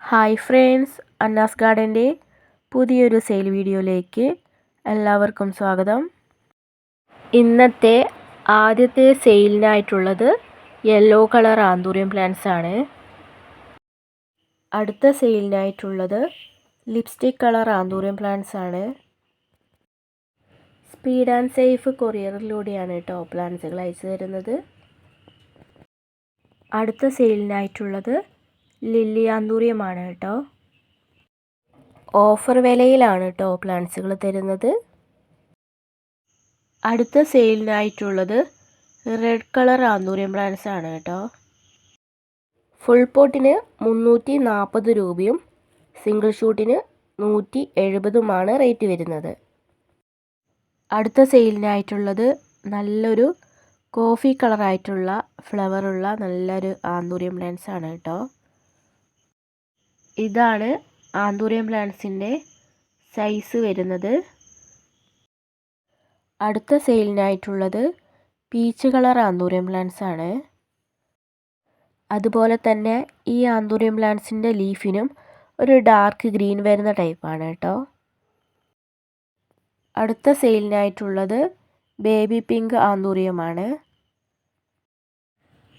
Hi friends, അന്നാസ് ഗാർഡൻ്റെ പുതിയൊരു sale വീഡിയോയിലേക്ക് എല്ലാവർക്കും സ്വാഗതം. ഇന്നത്തെ ആദ്യത്തെ സെയിലിനായിട്ടുള്ളത് യെല്ലോ കളർ ആന്തൂറിയം പ്ലാന്റ്സ് ആണ്. അടുത്ത സെയിലിനായിട്ടുള്ളത് ലിപ്സ്റ്റിക് കളർ ആന്തൂറിയം പ്ലാന്റ്സ് ആണ്. സ്പീഡ് ആൻഡ് സേഫ് കൊറിയറിലൂടെയാണ് കേട്ടോ പ്ലാന്റ്സുകൾ അയച്ചു തരുന്നത്. അടുത്ത സെയിലിനായിട്ടുള്ളത് ലില്ലി ആന്തൂറിയമാണ് കേട്ടോ. ഓഫർ വിലയിലാണ് കേട്ടോ പ്ലാന്റ്സുകൾ തരുന്നത്. അടുത്ത സെയിലിനായിട്ടുള്ളത് റെഡ് കളർ ആന്തൂറിയം പ്ലാന്റ്സ് ആണ് കേട്ടോ. ഫുൾ പോട്ടിന് 340 രൂപയും സിംഗിൾ ഷൂട്ടിന് 170 റേറ്റ് വരുന്നത്. അടുത്ത സെയിലിനായിട്ടുള്ളത് നല്ലൊരു കോഫി കളറായിട്ടുള്ള ഫ്ലവറുള്ള നല്ലൊരു ആന്തൂറിയം പ്ലാന്റ്സ് ആണ് കേട്ടോ. ഇതാണ് ആന്തൂറിയം പ്ലാന്റ്സിൻ്റെ സൈസ് വരുന്നത്. അടുത്ത സെയിലിനായിട്ടുള്ളത് പീച്ച് കളർ ആന്തൂറിയം പ്ലാന്റ്സ് ആണ്. അതുപോലെ തന്നെ ഈ ആന്തൂറിയം പ്ലാന്റ്സിൻ്റെ ലീഫിനും ഒരു ഡാർക്ക് ഗ്രീൻ വരുന്ന ടൈപ്പാണ് കേട്ടോ. അടുത്ത സെയിലിനായിട്ടുള്ളത് ബേബി പിങ്ക് ആന്തൂറിയമാണ്.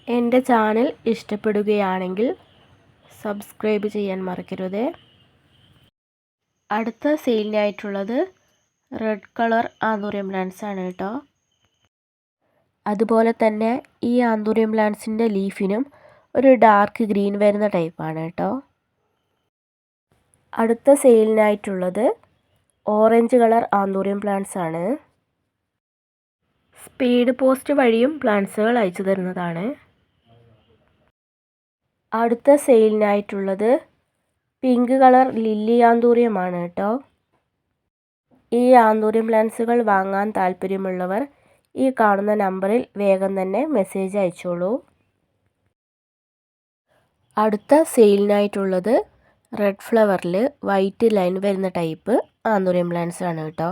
എൻ്റെ ചാനൽ ഇഷ്ടപ്പെടുകയാണെങ്കിൽ സബ്സ്ക്രൈബ് ചെയ്യാൻ മറക്കരുത്. അടുത്ത സെയിലിനായിട്ടുള്ളത് റെഡ് കളർ ആന്തൂറിയം പ്ലാന്റ്സ് ആണ് കേട്ടോ. അതുപോലെ തന്നെ ഈ ആന്തൂറിയം പ്ലാന്റ്സിൻ്റെ ലീഫിനും ഒരു ഡാർക്ക് ഗ്രീൻ വരുന്ന ടൈപ്പാണ് കേട്ടോ. അടുത്ത സെയിലിനായിട്ടുള്ളത് ഓറഞ്ച് കളർ ആന്തൂറിയം പ്ലാന്റ്സ് ആണ്. സ്പീഡ് പോസ്റ്റ് വഴിയും പ്ലാന്റ്സുകൾ അയച്ചു തരുന്നതാണ്. അടുത്ത സെയിലിനായിട്ടുള്ളത് പിങ്ക് കളർ ലില്ലി ആന്തൂറിയമാണ് കേട്ടോ. ഈ ആന്തൂറിയം പ്ലാന്റ്സുകൾ വാങ്ങാൻ താല്പര്യമുള്ളവർ ഈ കാണുന്ന നമ്പറിൽ വേഗം തന്നെ മെസ്സേജ് അയച്ചോളൂ. അടുത്ത സെയിലിനായിട്ടുള്ളത് റെഡ് ഫ്ലവറിൽ വൈറ്റ് ലൈൻ വരുന്ന ടൈപ്പ് ആന്തൂറിയം പ്ലാന്റ്സ് ആണ് കേട്ടോ.